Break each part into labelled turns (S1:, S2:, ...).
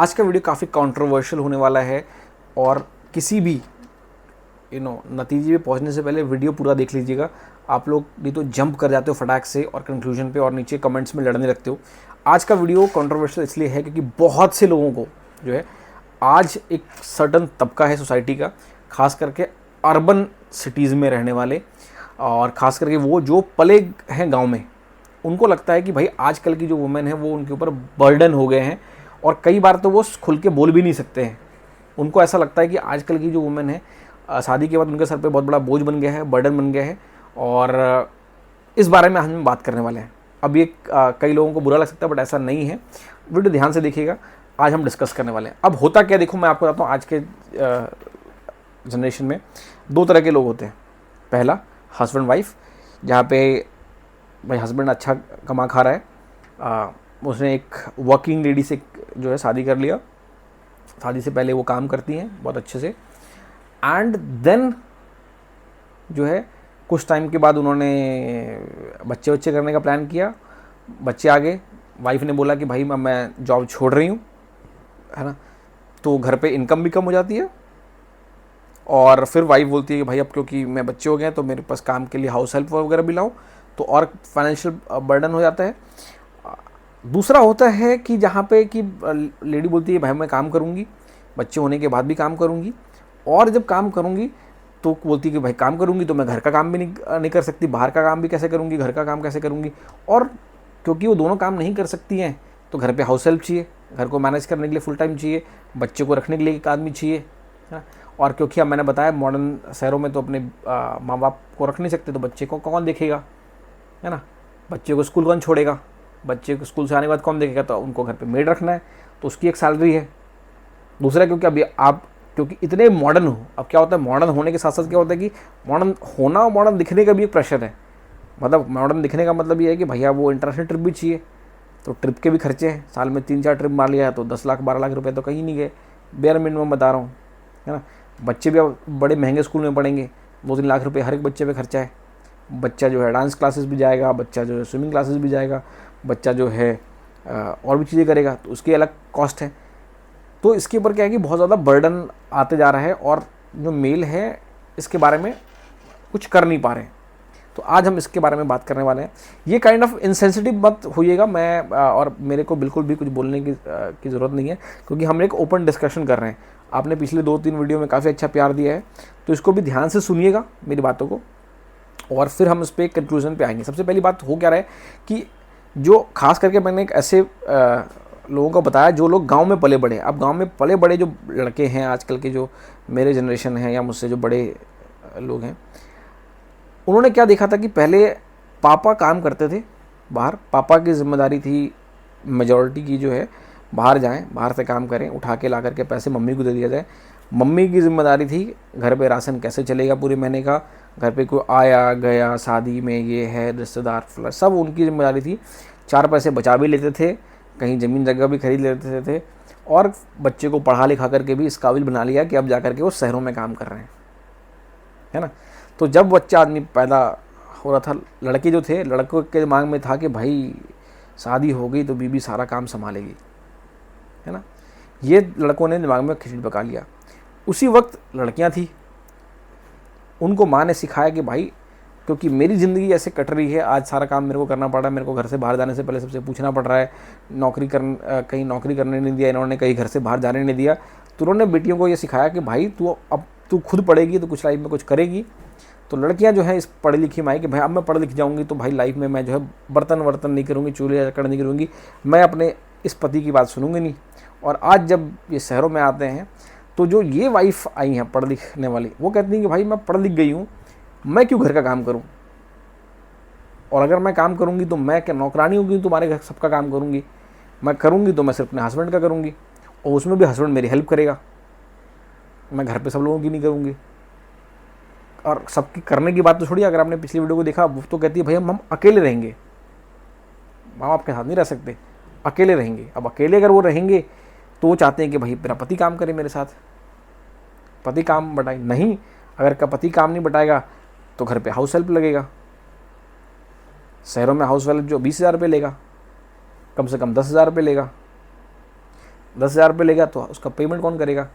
S1: आज का वीडियो काफ़ी कंट्रोवर्शियल होने वाला है और किसी भी नतीजे पे पहुंचने से पहले वीडियो पूरा देख लीजिएगा। आप लोग नहीं तो जंप कर जाते हो फटाक से और कंक्लूजन पे और नीचे कमेंट्स में लड़ने लगते हो। आज का वीडियो कंट्रोवर्शियल इसलिए है क्योंकि बहुत से लोगों को जो है आज एक सर्टन तबका है सोसाइटी का, खास करके अर्बन सिटीज़ में रहने वाले और ख़ास करके वो जो पले हैं गाँव में, उनको लगता है कि भाई आजकल की जो वुमेन है वो उनके ऊपर बर्डन हो गए हैं और कई बार तो वो खुल के बोल भी नहीं सकते हैं। उनको ऐसा लगता है कि आजकल की जो वुमेन है शादी के बाद उनके सर पे बहुत बड़ा बोझ बन गया है, बर्डन बन गया है और इस बारे में हम बात करने वाले हैं। अब ये कई लोगों को बुरा लग सकता है बट ऐसा नहीं है। वीडियो ध्यान से देखिएगा, आज हम डिस्कस करने वाले हैं। अब होता क्या, देखो मैं आपको बताता हूँ, आज के जनरेशन में दो तरह के लोग होते हैं। पहला हस्बैंड वाइफ, जहाँ पे भाई हस्बैंड अच्छा कमा खा रहा है, उसने एक वर्किंग लेडी से जो है शादी कर लिया, शादी से पहले वो काम करती हैं बहुत अच्छे से, एंड देन जो है कुछ टाइम के बाद उन्होंने बच्चे करने का प्लान किया, बच्चे आ गए, वाइफ ने बोला कि भाई मैं जॉब छोड़ रही हूँ, है ना, तो घर पे इनकम भी कम हो जाती है और फिर वाइफ बोलती है कि भाई अब क्योंकि मैं बच्चे हो गए हैं तो मेरे पास काम के लिए हाउस हेल्प वगैरह भी लाऊं, तो और फाइनेंशियल बर्डन हो जाता है। दूसरा होता है कि जहाँ पे कि लेडी बोलती है भाई मैं काम करूँगी, बच्चे होने के बाद भी काम करूँगी, और जब काम करूँगी तो बोलती है कि भाई काम करूँगी तो मैं घर का काम भी नहीं कर सकती, बाहर का काम भी कैसे करूँगी, घर का काम कैसे करूँगी, और क्योंकि वो दोनों काम नहीं कर सकती हैं तो घर पे हाउस हेल्प चाहिए, घर को मैनेज करने के लिए फुल टाइम चाहिए, बच्चे को रखने के लिए एक आदमी चाहिए, है। और क्योंकि अब मैंने बताया मॉडर्न शहरों में तो अपने माँ बाप को रख नहीं सकते, तो बच्चे को कौन देखेगा, है ना, बच्चे को स्कूल कौन छोड़ेगा, बच्चे को स्कूल से आने के बाद कौन देखेगा, तो उनको घर पे मेड रखना है तो उसकी एक सैलरी है। दूसरा क्योंकि अभी आप क्योंकि इतने मॉडर्न हो, अब क्या होता है मॉडर्न होने के साथ साथ क्या होता है कि मॉडर्न होना और मॉडर्न दिखने का भी एक प्रेशर है। मतलब मॉडर्न दिखने का मतलब ये है कि भैया वो इंटरनेशनल ट्रिप भी चाहिए, तो ट्रिप के भी खर्चे हैं, साल में 3-4 ट्रिप मार लिया है तो 10 लाख 12 लाख रुपए तो कहीं नहीं गए, बेयर मिनिमम बता रहा हूँ, है ना। बच्चे भी अब बड़े महंगे स्कूल में पढ़ेंगे, 2-3 लाख रुपये हर एक बच्चे पे खर्चा है। बच्चा जो है डांस क्लासेस भी जाएगा, बच्चा जो है स्विमिंग क्लासेस भी जाएगा, बच्चा जो है और भी चीज़ें करेगा तो उसकी अलग कॉस्ट है। तो इसके ऊपर क्या है कि बहुत ज़्यादा बर्डन आते जा रहा है और जो मेल है इसके बारे में कुछ कर नहीं पा रहे हैं। तो आज हम इसके बारे में बात करने वाले हैं। ये काइंड ऑफ इनसेंसिटिव मत होइएगा, मैं और मेरे को बिल्कुल भी कुछ बोलने की ज़रूरत नहीं है क्योंकि हम एक ओपन डिस्कशन कर रहे हैं। आपने पिछले 2-3 वीडियो में काफ़ी अच्छा प्यार दिया है, तो इसको भी ध्यान से सुनिएगा मेरी बातों को, और फिर हम इस पर एक कंक्लूजन पे आएंगे। सबसे पहली बात हो क्या रहा है कि जो खास करके मैंने एक ऐसे लोगों को बताया जो लोग गांव में पले बड़े। अब गांव में पले बड़े जो लड़के हैं आजकल के, जो मेरे जनरेशन हैं या मुझसे जो बड़े लोग हैं, उन्होंने क्या देखा था कि पहले पापा काम करते थे बाहर, पापा की जिम्मेदारी थी मेजॉरिटी की जो है बाहर जाएं, बाहर से काम करें, उठा के ला करके पैसे मम्मी को दे दिया जाए। मम्मी की जिम्मेदारी थी घर पे राशन कैसे चलेगा पूरे महीने का, घर पे कोई आया गया शादी में ये है रिश्तेदार फ्लैश, सब उनकी जिम्मेदारी थी। 4 पैसे बचा भी लेते थे, कहीं ज़मीन जगह भी खरीद लेते थे और बच्चे को पढ़ा लिखा करके भी इस काबिल बना लिया कि अब जा करके वो शहरों में काम कर रहे हैं, है ना। तो जब बच्चा आदमी पैदा हो रहा था, लड़के जो थे, लड़कों के दिमाग में था कि भाई शादी हो गई तो बीबी सारा काम संभालेगी, है ना। ये लड़कों ने दिमाग में खिचड़ी पका लिया। उसी वक्त लड़कियां थी, उनको माँ ने सिखाया कि भाई क्योंकि मेरी ज़िंदगी ऐसे कट रही है, आज सारा काम मेरे को करना पड़ रहा है, मेरे को घर से बाहर जाने से पहले सबसे पूछना पड़ रहा है, कहीं नौकरी करने नहीं दिया इन्होंने, कहीं घर से बाहर जाने नहीं दिया, तो उन्होंने बेटियों को ये सिखाया कि भाई अब तू खुद पढ़ेगी तो कुछ लाइफ में कुछ करेगी। तो लड़कियां जो है इस पढ़ी लिखी माई कि भाई अब मैं पढ़ लिख जाऊँगी तो भाई लाइफ में मैं जो है बर्तन वर्तन नहीं करूँगी, चूल्हे चकड़ नहीं करूँगी, मैं अपने इस पति की बात सुनूंगी नहीं। और आज जब ये शहरों में आते हैं तो जो ये वाइफ आई हैं पढ़ लिखने वाली, वो कहती हैं कि भाई मैं पढ़ लिख गई हूँ, मैं क्यों घर का काम करूँ, और अगर मैं काम करूँगी तो मैं क्या नौकरानी होगी, तुम्हारे घर सबका काम करूँगी, मैं करूँगी तो मैं सिर्फ अपने हस्बैंड का करूँगी और उसमें भी हस्बैंड मेरी हेल्प करेगा, मैं घर पे सब लोगों की नहीं करूँगी। और सबकी करने की बात तो छोड़िए, अगर आपने पिछली वीडियो को देखा वो तो कहती है भैया हम अकेले रहेंगे, माँ बाप के साथ नहीं रह सकते, अकेले रहेंगे। अब अकेले अगर वो रहेंगे तो वो चाहते हैं कि भाई मेरा पति काम करे मेरे साथ, पति काम बटाए नहीं, अगर का पति काम नहीं बटाएगा तो घर पे हाउस हेल्प लगेगा। शहरों में हाउस हेल्प जो 20,000 रुपये लेगा, कम से कम 10,000 रुपये लेगा। 10,000 रुपये लेगा तो उसका पेमेंट कौन करेगा।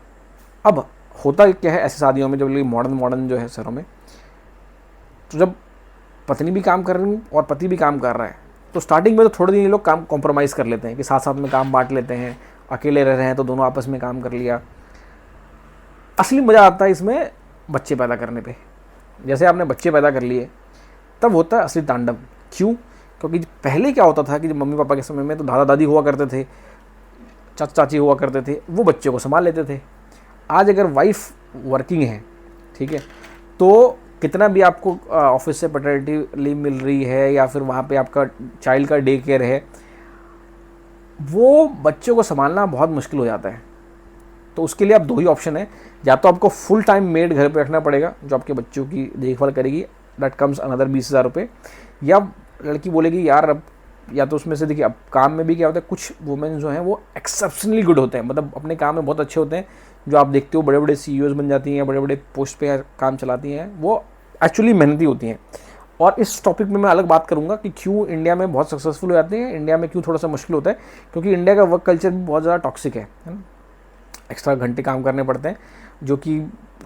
S1: अब होता क्या है ऐसी शादियों में, जब मॉडर्न जो है शहरों में, तो जब पत्नी भी काम कर रही है और पति भी काम कर रहा है, तो स्टार्टिंग में तो थोड़े दिन ये लोग काम कॉम्प्रोमाइज़ कर लेते हैं कि साथ साथ में काम बांट लेते हैं, अकेले रह रहे हैं तो दोनों आपस में काम कर लिया। असली मज़ा आता है इसमें बच्चे पैदा करने पे। जैसे आपने बच्चे पैदा कर लिए तब होता है असली तांडव। क्यों? क्योंकि पहले क्या होता था कि जब मम्मी पापा के समय में तो दादा दादी हुआ करते थे, चाचा चाची हुआ करते थे, वो बच्चे को संभाल लेते थे। आज अगर वाइफ वर्किंग है, ठीक है, तो कितना भी आपको ऑफिस से पैटर्निटी लीव मिल रही है या फिर वहाँ पे आपका चाइल्ड का डे केयर है, वो बच्चों को संभालना बहुत मुश्किल हो जाता है। तो उसके लिए आप दो ही ऑप्शन है, या तो आपको फुल टाइम मेड घर पे रखना पड़ेगा जो आपके बच्चों की देखभाल करेगी, दैट कम्स अनदर 20,000 रुपये, या लड़की बोलेगी यार अब, या तो उसमें से देखिए अब काम में भी क्या होता है, कुछ वुमेन जो हैं वो एक्सेप्शनली गुड होते हैं, मतलब अपने काम में बहुत अच्छे होते हैं, जो आप देखते हो बड़े बड़े CEOs बन जाती हैं, बड़े बड़े पोस्ट पे काम चलाती हैं, वो एक्चुअली मेहनती होती हैं। और इस टॉपिक में मैं अलग बात करूंगा कि क्यों इंडिया में बहुत सक्सेसफुल हो जाते हैं, इंडिया में क्यों थोड़ा सा मुश्किल होता है, क्योंकि इंडिया का वर्क कल्चर भी बहुत ज़्यादा टॉक्सिक है ना। एक्स्ट्रा घंटे काम करने पड़ते हैं, जो कि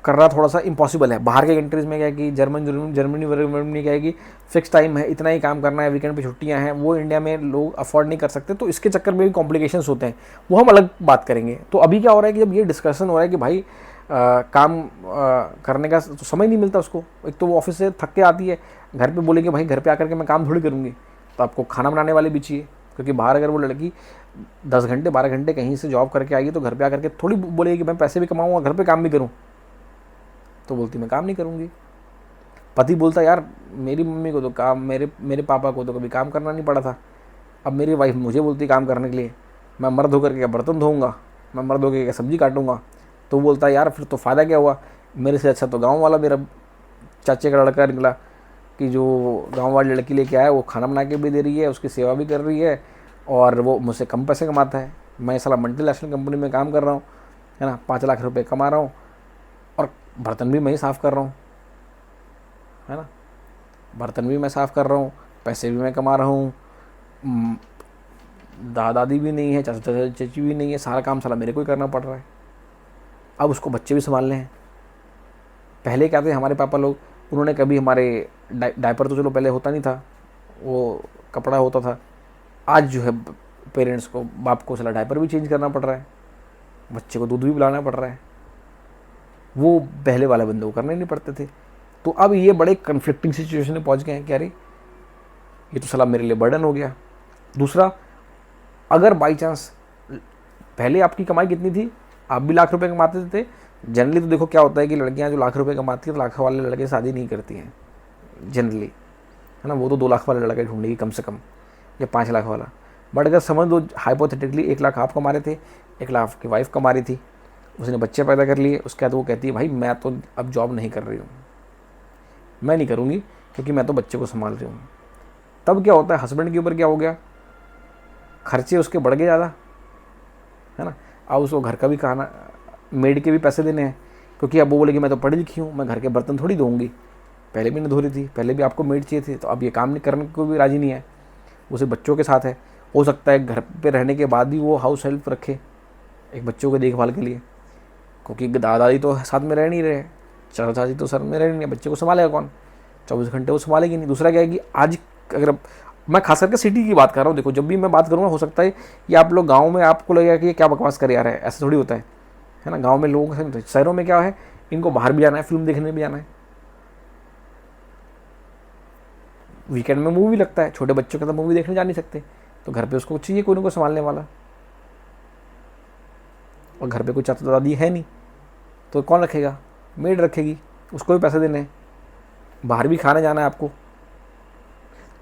S1: करना थोड़ा सा इम्पॉसिबल है। बाहर के कंट्रीज़ में क्या है कि जर्मनी क्या है कि फिक्स टाइम है, इतना ही काम करना है, वीकेंड पे छुट्टियां हैं, वो इंडिया में लोग अफोर्ड नहीं कर सकते, तो इसके चक्कर में भी कॉम्प्लिकेशंस होते हैं, वो हम अलग बात करेंगे। तो अभी क्या हो रहा है कि जब ये डिस्कशन हो रहा है कि भाई काम करने का तो समय नहीं मिलता उसको, एक तो वो ऑफिस से थक के आती है, घर पे बोलेंगे भाई घर पे आकर के मैं काम थोड़ी करूँगी, तो आपको खाना बनाने वाले भी चाहिए, क्योंकि बाहर अगर वो लड़की 10 घंटे 12 घंटे कहीं से जॉब करके आएगी तो घर पे आकर के थोड़ी बोलेगी कि मैं पैसे भी कमाऊँगा घर पे काम भी करूँ, तो बोलती मैं काम नहीं करूँगी। पति बोलता यार मेरी मम्मी को तो काम, मेरे पापा को तो कभी काम करना नहीं पड़ा था, अब मेरी वाइफ मुझे बोलती काम करने के लिए, मैं मर्द होकर के क्या बर्तन धोऊंगा, मैं मर्द होकर क्या सब्जी काटूंगा। तो बोलता यार फिर तो फ़ायदा क्या हुआ, मेरे से अच्छा तो गाँव वाला मेरा चाचे का लड़का निकला, कि जो गाँव वाली लड़की लेके आया वो खाना बना के भी दे रही है, उसकी सेवा भी कर रही है, और वो मुझसे कम पैसे कमाता है। मैं साला मल्टीनेशनल कंपनी में काम कर रहा हूँ, है ना, 5 लाख रुपए कमा रहा हूँ, और बर्तन भी मैं ही साफ़ कर रहा हूँ, है ना, बर्तन भी मैं साफ़ कर रहा हूँ, पैसे भी मैं कमा रहा हूँ, दादा दादी भी नहीं है, चाचा चाची भी नहीं है, सारा काम साला मेरे को ही करना पड़ रहा है। अब उसको बच्चे भी संभालने हैं। पहले क्या थे हमारे पापा लोग, उन्होंने कभी हमारे डायपर तो चलो पहले होता नहीं था, वो कपड़ा होता था, आज जो है पेरेंट्स को, बाप को साला डायपर भी चेंज करना पड़ रहा है, बच्चे को दूध भी पिलाना पड़ रहा है, वो पहले वाले बंदे को करने नहीं पड़ते थे। तो अब ये बड़े कन्फ्लिक्टिंग सिचुएशन में पहुंच गए हैं कि अरे ये तो साला मेरे लिए बर्डन हो गया। दूसरा, अगर बाई चांस पहले आपकी कमाई कितनी थी, आप भी लाख रुपए कमाते थे, जनरली तो देखो क्या होता है कि लड़कियां जो लाख रुपए कमाती हैं तो लाख वाले लड़के शादी नहीं करती हैं जनरली, है ना, वो तो 2 लाख वाले लड़के ढूंढेगी कम से कम, या 5 लाख वाला। बट अगर समझ लो हाइपोथेटिकली 1 लाख आप कमा रहे थे, 1 लाख की वाइफ कमा रही थी, उसने बच्चे पैदा कर लिए, उसके बाद वो कहती है भाई मैं तो अब जॉब नहीं कर रही हूँ, मैं नहीं करूँगी क्योंकि मैं तो बच्चे को संभाल रही हूँ। तब क्या होता है, हस्बैंड के ऊपर क्या हो गया, खर्चे उसके बढ़ गए ज़्यादा, है ना। अब उसको घर का भी खाना, मेड के भी पैसे देने हैं, क्योंकि अब वो बोलेगी मैं तो पढ़ी लिखी हूँ, मैं घर के बर्तन थोड़ी धोऊंगी, पहले भी नहीं धो रही थी, पहले भी आपको मेड चाहिए थी, तो अब ये काम नहीं करने को भी राज़ी नहीं है, वो सिर्फ बच्चों के साथ है। हो सकता है घर पे रहने के बाद भी वो हाउस हेल्प रखे एक बच्चों की देखभाल के लिए, क्योंकि दादा दादी तो साथ में रह नहीं रहे, चाचा चाची तो सर में रह नहीं रहे, बच्चे को संभालेगा कौन, 24 घंटे वो संभालेगी नहीं। दूसरा क्या है कि आज अगर मैं खास करके सिटी की बात कर रहा हूँ, देखो जब भी मैं बात करूँगा हो सकता है ये आप लोग गाँव में आपको लगेगा कि ये क्या बकवास कर यार है, ऐसा थोड़ी होता है ना। गाँव में लोगों का, शहरों में क्या है, इनको बाहर भी जाना है, फिल्म देखने भी जाना है, वीकेंड में मूवी लगता है, छोटे बच्चों के साथ मूवी देखने जा नहीं सकते, तो घर पे उसको चाहिए कोई ना कोई संभालने वाला, और घर पे कोई चाचा दादी है नहीं, तो कौन रखेगा, मेड रखेगी, उसको भी पैसे देने हैं, बाहर भी खाने जाना है आपको।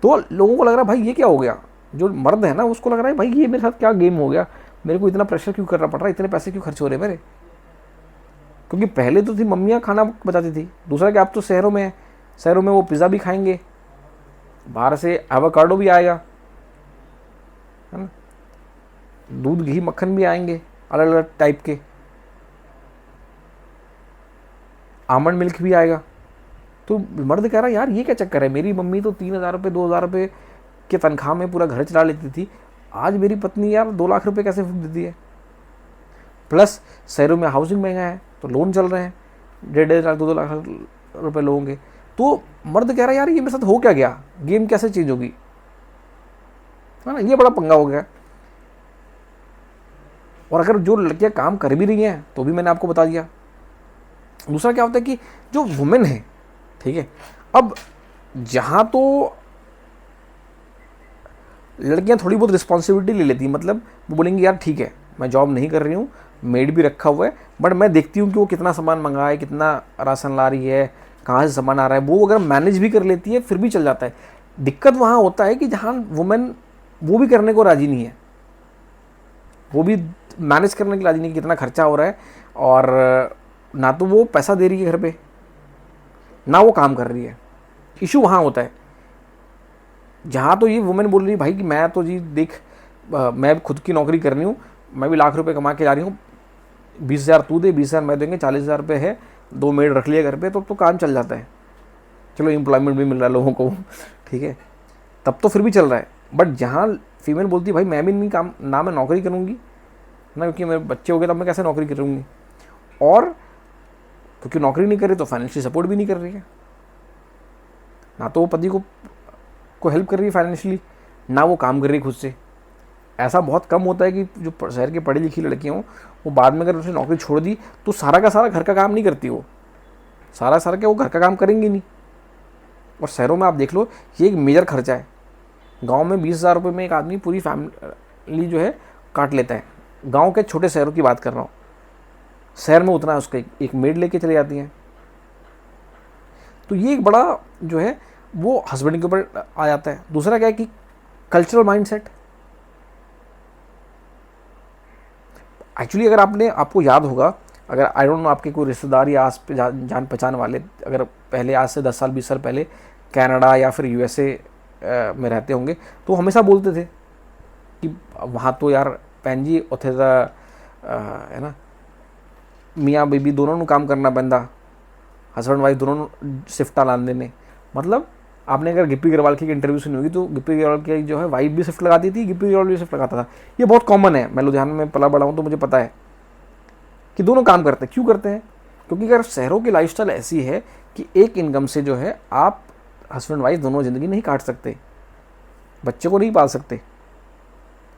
S1: तो लोगों को लग रहा है भाई ये क्या हो गया, जो मर्द है ना उसको लग रहा है भाई ये मेरे साथ क्या गेम हो गया, मेरे को इतना प्रेशर क्यों करना पड़ रहा है, इतने पैसे क्यों खर्च हो रहे मेरे। क्योंकि पहले तो थी मम्मियाँ खाना बचाती थी। दूसरा कि आप तो शहरों में हैं, शहरों में वो पिज़्ज़ा भी खाएंगे, बाहर से एवोकाडो भी आएगा, है ना, दूध घी मक्खन भी आएंगे अलग अलग टाइप के, आमंड मिल्क भी आएगा। तो मर्द कह रहा है यार ये क्या चक्कर है, मेरी मम्मी तो 3,000 रुपये 2,000 रुपये के तनख्वाह में पूरा घर चला लेती थी, आज मेरी पत्नी यार 2 लाख रुपए कैसे फूक देती है। प्लस शहरों में हाउसिंग महंगा है, तो लोन चल रहे हैं 1.5 लाख 2 लाख रुपए लोगों के। तो मर्द कह रहा है यार ये मेरे साथ हो क्या गया, गेम कैसे चेंज होगी, है ना, ये बड़ा पंगा हो गया। और अगर जो लड़कियां काम कर भी रही हैं तो भी मैंने आपको बता दिया। दूसरा क्या होता है कि जो वुमेन है, ठीक है, अब जहां तो लड़कियां थोड़ी बहुत रिस्पॉन्सिबिलिटी ले लेती हैं, मतलब वो बोलेंगी यार ठीक है मैं जॉब नहीं कर रही हूँ, मेड भी रखा हुआ है, बट मैं देखती हूँ कि वो कितना सामान मंगाए, कितना राशन ला रही है, कहाँ से सामान आ रहा है, वो अगर मैनेज भी कर लेती है फिर भी चल जाता है। दिक्कत वहाँ होता है कि जहाँ वुमेन वो भी करने को राजी नहीं है, वो भी मैनेज करने के लिए राजी नहीं कि कितना खर्चा हो रहा है, और ना तो वो पैसा दे रही है घर पे, ना वो काम कर रही है। इशू वहाँ होता है जहाँ तो ये वुमेन बोल रही है भाई कि मैं तो जी देख मैं खुद की नौकरी कर रही हूँ, मैं भी लाख रुपए कमा के ला रही हूँ, 20,000 तू दे, 20,000 मैं देंगे, 40,000 रुपये है, 2 मेड रख लिया घर पे, तो काम चल जाता है। चलो एम्प्लॉयमेंट भी मिल रहा है लोगों को, ठीक है, तब तो फिर भी चल रहा है। बट जहाँ फीमेल बोलती है भाई मैं भी नहीं काम, ना मैं नौकरी करूँगी ना, क्योंकि मेरे बच्चे हो गए तब मैं कैसे नौकरी करूँगी, और क्योंकि नौकरी नहीं कर रही तो फाइनेंशियल सपोर्ट भी नहीं कर रही है, ना तो वो पति को हेल्प कर रही है फाइनेंशियली, ना वो काम कर रही है खुद से। ऐसा बहुत कम होता है कि जो शहर की पढ़ी लिखी लड़कियाँ हों वो बाद में अगर उसने नौकरी छोड़ दी तो सारा का सारा घर का काम नहीं करती, वो सारा क्या वो घर का काम करेंगी नहीं। और शहरों में आप देख लो ये एक मेजर खर्चा है। गांव में 20,000 रुपये में एक आदमी पूरी फैमिली जो है काट लेता है। गांव के छोटे शहरों की बात कर रहा हूँ, शहर में उतना है उसका एक मेड लेके चले जाती हैं। तो ये एक बड़ा जो है वो हस्बैंड के ऊपर आ जाता है। दूसरा क्या है कि कल्चरल माइंडसेट। एक्चुअली अगर आपको याद होगा, अगर आई डोंट नो आपके कोई रिश्तेदार या आस पे जान पहचान वाले अगर पहले आज से 10 साल 20 साल पहले कनाडा या फिर यूएसए में रहते होंगे तो हमेशा बोलते थे कि वहाँ तो यार भैन जी उत्थे है ना मियाँ बीबी दोनों काम करना पैंदा, हस्बैंड वाइफ दोनों शिफ्टा लाने ने। मतलब आपने अगर गिप्पी गरवाल की इंटरव्यू सुनी होगी तो गिप्पी गरवाल की जो है वाइफ भी शिफ्ट लगाती थी, गिप्पी गरवाल भी शिफ्ट लगाता था। ये बहुत कॉमन है, मैं लुधियाना में पला बड़ा हूँ तो मुझे पता है कि दोनों काम करते हैं। क्यों करते हैं? क्योंकि अगर शहरों की लाइफस्टाइल ऐसी है कि एक इनकम से जो है आप हस्बैंड वाइफ दोनों ज़िंदगी नहीं काट सकते, बच्चे को नहीं पाल सकते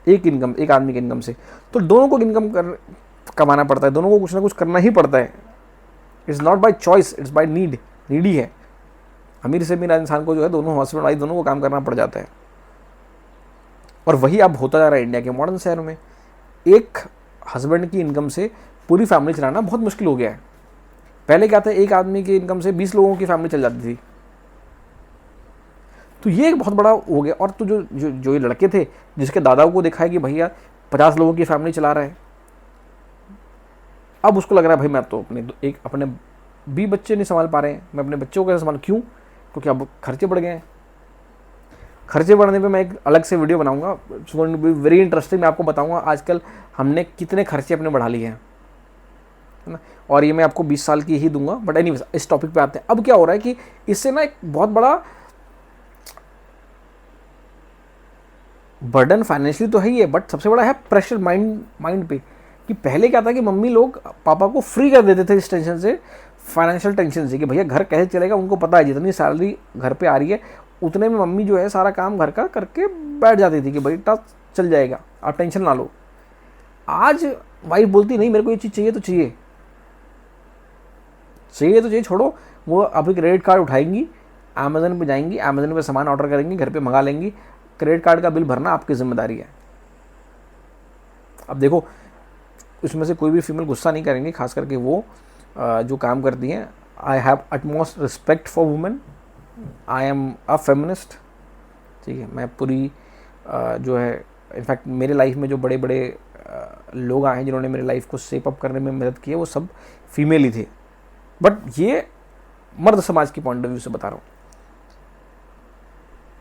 S1: एक आदमी की इनकम से। तो दोनों को इनकम कमाना पड़ता है, दोनों को कुछ ना कुछ करना ही पड़ता है। It's not by choice, it's by needy है। अमीर से अमीर इंसान को जो है दोनों हस्बैंड वाइफ दोनों को काम करना पड़ जाता है। और वही अब होता जा रहा है इंडिया के मॉडर्न शहरों में। एक हस्बैंड की इनकम से पूरी फैमिली चलाना बहुत मुश्किल हो गया है। पहले क्या था, एक आदमी की इनकम से 20 लोगों की फैमिली चल जाती थी। तो ये एक बहुत बड़ा हो गया। और तो जो ये लड़के थे जिसके दादाओं को देखा है कि भैया 50 लोगों की फैमिली चला रहा है, अब उसको लग रहा है भाई मैं तो अपने भी बच्चे नहीं संभाल पा रहे हैं, मैं अपने बच्चों को कैसे संभाल। क्यों? क्योंकि अब खर्चे बढ़ गए हैं। खर्चे बढ़ने पे मैं एक अलग से वीडियो बनाऊंगा, it's going to be very interesting. मैं आपको बताऊंगा आजकल हमने कितने खर्चे अपने बढ़ा लिए हैं, है ना। और ये मैं आपको 20 साल की ही दूंगा। बट एनीवेज इस टॉपिक पे आते हैं। अब क्या हो रहा है कि इससे ना एक बहुत बड़ा बर्डन फाइनेंशियली तो है ही है, बट सबसे बड़ा है प्रेशर माइंड पे। कि पहले क्या था कि मम्मी लोग पापा को फ्री कर देते थे इस टेंशन से, फाइनेंशियल टेंशन से, कि भैया घर कैसे चलेगा। उनको पता है जितनी सैलरी घर पे आ रही है उतने में मम्मी जो है सारा काम घर का करके बैठ जाती थी कि बेटा चल जाएगा, आप टेंशन ना लो। आज वाइफ बोलती नहीं मेरे को ये चीज़ चाहिए तो चाहिए छोड़ो। वो अभी क्रेडिट कार्ड उठाएंगी, अमेजन पे जाएंगी, अमेजन पे सामान ऑर्डर करेंगी, घर पे मंगा लेंगी, क्रेडिट कार्ड का बिल भरना आपकी जिम्मेदारी है। अब देखो उसमें से कोई भी फीमेल गुस्सा नहीं करेंगे, खास करके वो जो काम करती हैं। I have utmost respect for women, I am a feminist, ठीक है। मैं पूरी जो है इनफैक्ट मेरे लाइफ में जो बड़े बड़े लोग आए हैं जिन्होंने मेरे लाइफ को शेप अप करने में मदद की है वो सब फीमेल ही थे। बट ये मर्द समाज की पॉइंट ऑफ व्यू से बता रहा हूँ।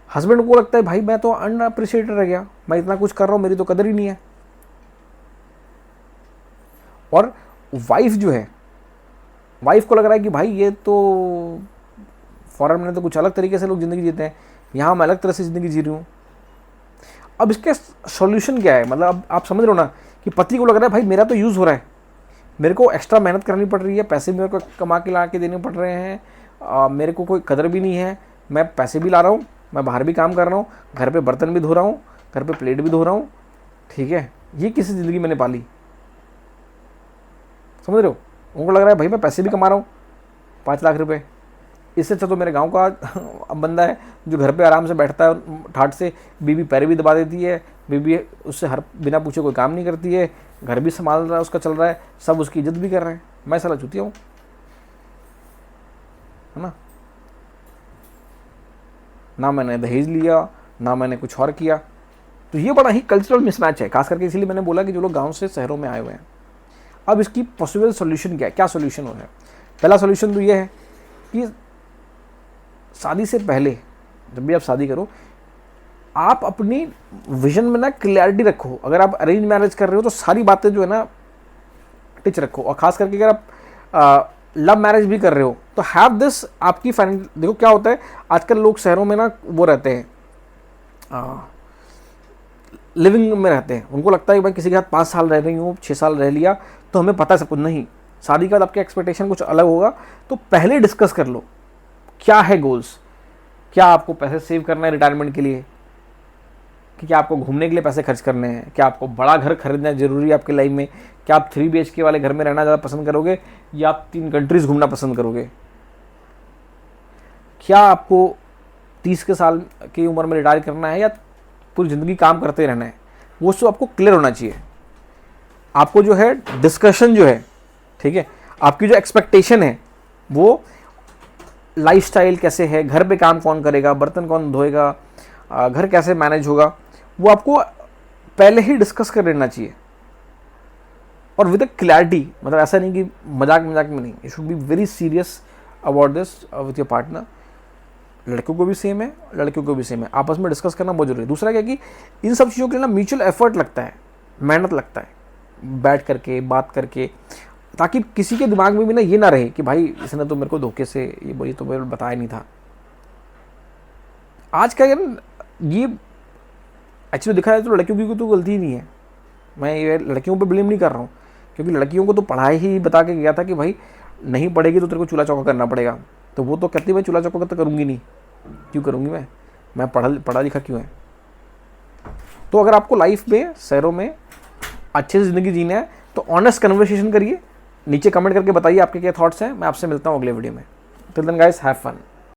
S1: हस्बैंड को लगता है भाई मैं तो अनअप्रिशिएटेड रह गया, मैं इतना कुछ कर रहा हूँ, मेरी तो कदर ही नहीं है। और वाइफ जो है, वाइफ को लग रहा है कि भाई ये तो फॉरेन में तो कुछ अलग तरीके से लोग ज़िंदगी जीते हैं, यहाँ मैं अलग तरह से ज़िंदगी जी रही हूँ। अब इसका सॉल्यूशन क्या है? मतलब अब आप समझ रहे हो ना कि पति को लग रहा है भाई मेरा तो यूज़ हो रहा है, मेरे को एक्स्ट्रा मेहनत करनी पड़ रही है, पैसे मेरे को कमा के ला के देने पड़ रहे हैं, मेरे को कोई कदर भी नहीं है, मैं पैसे भी ला रहा हूँ, मैं बाहर भी काम कर रहा हूँ, घर पे बर्तन भी धो रहा हूँ, घर पे प्लेट भी धो रहा हूँ, ठीक है, ये किसी ज़िंदगी मैंने पाली, समझ रहे हो? उनको लग रहा है भाई मैं पैसे भी कमा रहा हूँ 5 लाख रुपए, इससे अच्छा तो मेरे गांव का बंदा है जो घर पे आराम से बैठता है ठाट से, बीवी पैर भी दबा देती है, बीवी उससे हर बिना पूछे कोई काम नहीं करती है, घर भी संभाल रहा है, उसका चल रहा है, सब उसकी इज्जत भी कर रहे हैं, मैं साला चूतिया हूँ, है ना मैंने दहेज लिया, ना मैंने कुछ और किया। तो ये बड़ा ही कल्चरल मिसमैच है, खास करके इसीलिए मैंने बोला कि जो लोग गांव से शहरों में आए हुए हैं। अब इसकी पॉसिबल सॉल्यूशन क्या सॉल्यूशन हो है? पहला सॉल्यूशन तो ये है कि शादी से पहले जब भी आप शादी करो, आप अपनी विजन में ना क्लैरिटी रखो। अगर आप अरेंज मैरिज कर रहे हो तो सारी बातें जो है ना टिच रखो, और खास करके अगर आप लव मैरिज भी कर रहे हो तो हैव दिस आपकी फाइनेंशियल। देखो क्या होता है आजकल लोग शहरों में ना वो रहते हैं, लिविंग में रहते हैं, उनको लगता है कि भाई किसी के साथ 5 साल रह रही हूँ, 6 साल रह लिया तो हमें पता है सब कुछ। नहीं, शादी के बाद आपके एक्सपेक्टेशन कुछ अलग होगा, तो पहले डिस्कस कर लो क्या है गोल्स। क्या आपको पैसे सेव करना है रिटायरमेंट के लिए, कि क्या आपको घूमने के लिए पैसे खर्च करने हैं, क्या आपको बड़ा घर खरीदना जरूरी है आपकी लाइफ में, क्या आप 3 BHK वाले घर में रहना ज़्यादा पसंद करोगे या आप 3 कंट्रीज घूमना पसंद करोगे, क्या आपको 30 के साल की उम्र में रिटायर करना है या पूरी ज़िंदगी काम करते रहना है, वो सब आपको क्लियर होना चाहिए। आपको जो है डिस्कशन जो है, ठीक है, आपकी जो एक्सपेक्टेशन है वो लाइफस्टाइल कैसे है, घर पे काम कौन करेगा, बर्तन कौन धोएगा, घर कैसे मैनेज होगा, वो आपको पहले ही डिस्कस कर लेना चाहिए, और विद अ क्लैरिटी। मतलब ऐसा नहीं कि मजाक में नहीं, you should be very serious about this with your partner. लड़कों को भी सेम है, लड़कियों को भी सेम है, आपस में डिस्कस करना बहुत जरूरी है। दूसरा क्या कि इन सब चीज़ों के लिए ना म्यूचुअल एफर्ट लगता है, मेहनत लगता है, बैठ करके बात करके, ताकि किसी के दिमाग में भी ना ये ना रहे कि भाई इसने तो मेरे को धोखे से ये बोली, तो मेरे को बताया नहीं था। आज का ये एक्चुअली दिखा है तो लड़कियों की तो गलती ही नहीं है, मैं ये लड़कियों पे ब्लेम नहीं कर रहा हूँ, क्योंकि लड़कियों को तो पढ़ाई ही बता के गया था कि भाई नहीं पढ़ेगी तो तेरे को चूल्हा चौका करना पड़ेगा, तो वो तो कहती मैं चूल्हा चौका तो करूँगी नहीं, क्यों करूँगी मैं पढ़ा लिखा क्यों है। तो अगर आपको लाइफ में शहरों में अच्छे से ज़िंदगी जीना है तो ऑनेस्ट कन्वर्सेशन करिए, नीचे कमेंट करके बताइए आपके क्या थॉट्स हैं। मैं आपसे मिलता हूँ अगले वीडियो में। Till then guys, have fun.